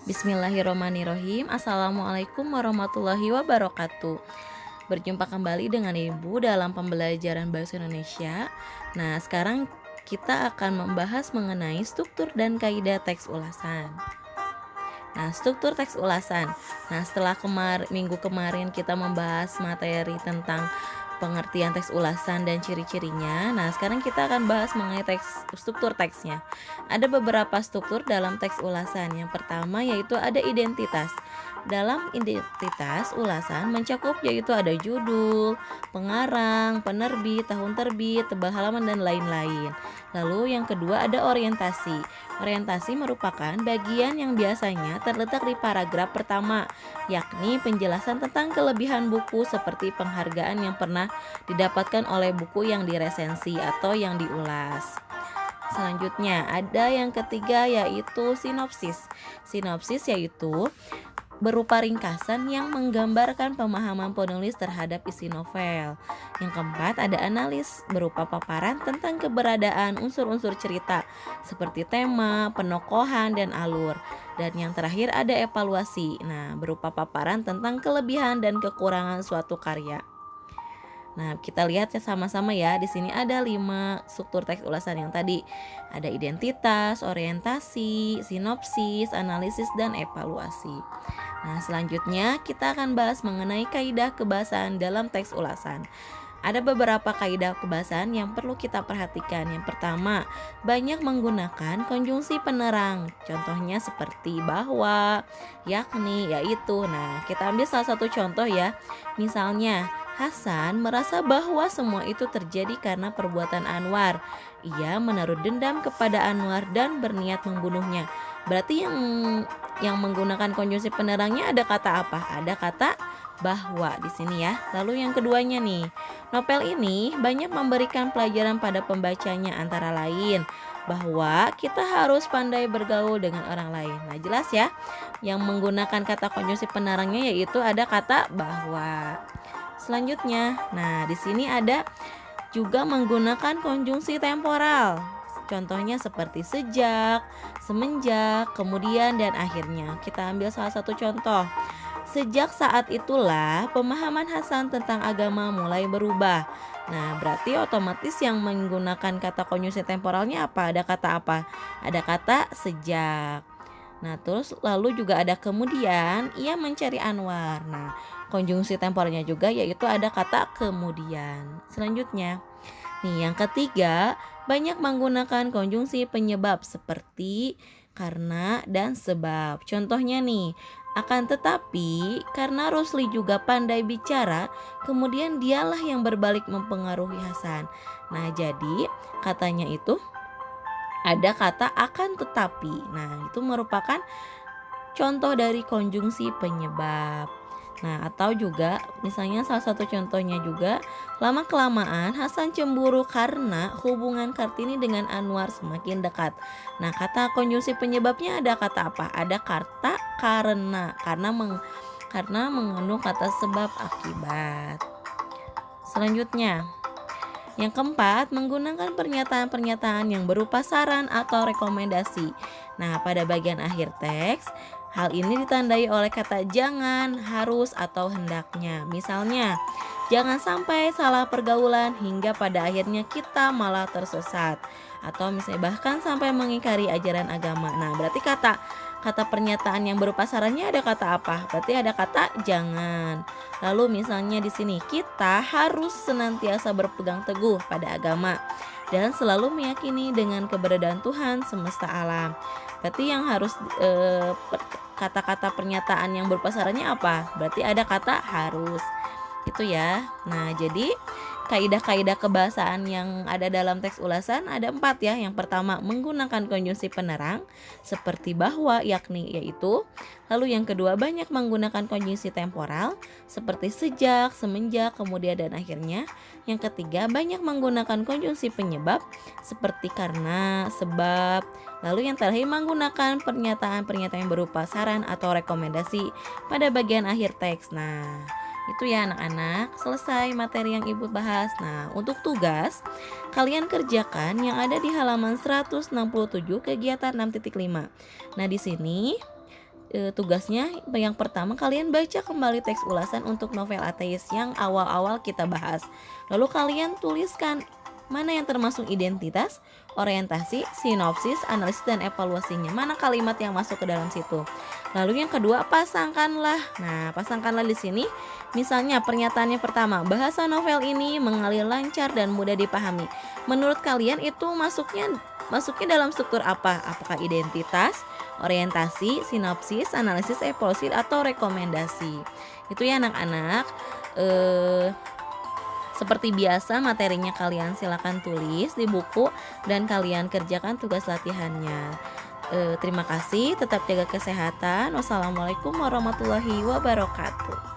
Bismillahirrahmanirrahim. Assalamualaikum warahmatullahi wabarakatuh. Berjumpa kembali dengan Ibu dalam pembelajaran Bahasa Indonesia. Nah, sekarang kita akan membahas mengenai struktur dan kaidah teks ulasan. Nah, struktur teks ulasan. Nah, setelah minggu kemarin kita membahas materi tentang pengertian teks ulasan dan ciri-cirinya. Nah, sekarang kita akan bahas mengenai struktur teksnya. Ada beberapa struktur dalam teks ulasan. Yang pertama yaitu ada identitas. Dalam identitas ulasan mencakup yaitu ada judul, pengarang, penerbit, tahun terbit, tebal halaman, dan lain-lain. Lalu yang kedua ada orientasi. Orientasi merupakan bagian yang biasanya terletak di paragraf pertama, yakni penjelasan tentang kelebihan buku seperti penghargaan yang pernah didapatkan oleh buku yang diresensi atau yang diulas. Selanjutnya ada yang ketiga yaitu sinopsis. Sinopsis yaitu berupa ringkasan yang menggambarkan pemahaman penulis terhadap isi novel. Yang keempat ada analis berupa paparan tentang keberadaan unsur-unsur cerita seperti tema, penokohan, dan alur. Dan yang terakhir ada evaluasi. Nah, berupa paparan tentang kelebihan dan kekurangan suatu karya. Nah, kita lihat ya sama-sama ya. Di sini ada 5 struktur teks ulasan yang tadi. Ada identitas, orientasi, sinopsis, analisis, dan evaluasi. Nah, selanjutnya kita akan bahas mengenai kaidah kebahasaan dalam teks ulasan. Ada beberapa kaidah kebahasaan yang perlu kita perhatikan. Yang pertama, banyak menggunakan konjungsi penerang. Contohnya seperti bahwa, yakni, yaitu. Nah, kita ambil salah satu contoh ya. Misalnya, Hasan merasa bahwa semua itu terjadi karena perbuatan Anwar. Ia menaruh dendam kepada Anwar dan berniat membunuhnya. Berarti yang menggunakan konjungsi penerangnya ada kata apa? Ada kata bahwa di sini ya. Lalu yang keduanya nih, novel ini banyak memberikan pelajaran pada pembacanya antara lain bahwa kita harus pandai bergaul dengan orang lain. Nah, jelas ya. Yang menggunakan kata konjungsi penerangnya yaitu ada kata bahwa. Selanjutnya, nah di sini ada juga menggunakan konjungsi temporal. Contohnya seperti sejak, semenjak, kemudian, dan akhirnya. Kita ambil salah satu contoh. Sejak saat itulah pemahaman Hasan tentang agama mulai berubah. Nah, berarti otomatis yang menggunakan kata konjungsi temporalnya apa? Ada kata apa? Ada kata sejak. Nah, terus lalu juga ada kemudian ia mencari Anwar. Nah, konjungsi temporalnya juga yaitu ada kata kemudian. Selanjutnya, nih yang ketiga, banyak menggunakan konjungsi penyebab seperti karena dan sebab. Contohnya nih, akan tetapi karena Rusli juga pandai bicara, kemudian dialah yang berbalik mempengaruhi Hasan. Nah, jadi katanya itu ada kata akan tetapi. Nah, itu merupakan contoh dari konjungsi penyebab. Nah, atau juga misalnya salah satu contohnya juga, lama-kelamaan Hasan cemburu karena hubungan Kartini dengan Anwar semakin dekat. Nah, kata konjungsi penyebabnya ada kata apa? Ada kata karena mengandung kata sebab akibat. Selanjutnya, yang keempat, menggunakan pernyataan-pernyataan yang berupa saran atau rekomendasi. Nah, pada bagian akhir teks, hal ini ditandai oleh kata jangan, harus, atau hendaknya. Misalnya, jangan sampai salah pergaulan hingga pada akhirnya kita malah tersesat. Atau misalnya bahkan sampai mengingkari ajaran agama. Nah, berarti kata pernyataan yang berupa sarannya ada kata apa? Berarti ada kata jangan. Lalu misalnya di sini kita harus senantiasa berpegang teguh pada agama dan selalu meyakini dengan keberadaan Tuhan semesta alam. Berarti yang harus kata-kata pernyataan yang berupa sarannya apa? Berarti ada kata harus. Itu ya. Nah, jadi kaidah-kaidah kebahasaan yang ada dalam teks ulasan ada 4 ya. Yang pertama, menggunakan konjungsi penerang seperti bahwa, yakni, yaitu. Lalu yang kedua, banyak menggunakan konjungsi temporal seperti sejak, semenjak, kemudian, dan akhirnya. Yang ketiga, banyak menggunakan konjungsi penyebab seperti karena, sebab. Lalu yang terakhir, menggunakan pernyataan-pernyataan yang berupa saran atau rekomendasi pada bagian akhir teks. Nah, itu ya anak-anak, selesai materi yang Ibu bahas. Nah, untuk tugas, kalian kerjakan yang ada di halaman 167 kegiatan 6.5. Nah, di sini tugasnya yang pertama kalian baca kembali teks ulasan untuk novel ateis yang awal-awal kita bahas. Lalu kalian tuliskan mana yang termasuk identitas, orientasi, sinopsis, analisis dan evaluasinya. Mana kalimat yang masuk ke dalam situ. Lalu yang kedua, pasangkanlah. Nah, pasangkanlah di sini. Misalnya pernyataannya pertama, bahasa novel ini mengalir lancar dan mudah dipahami. Menurut kalian itu masuknya dalam struktur apa? Apakah identitas, orientasi, sinopsis, analisis, evaluasi atau rekomendasi? Itu ya anak-anak. Seperti biasa materinya kalian silakan tulis di buku dan kalian kerjakan tugas latihannya. Terima kasih, tetap jaga kesehatan. Wassalamualaikum warahmatullahi wabarakatuh.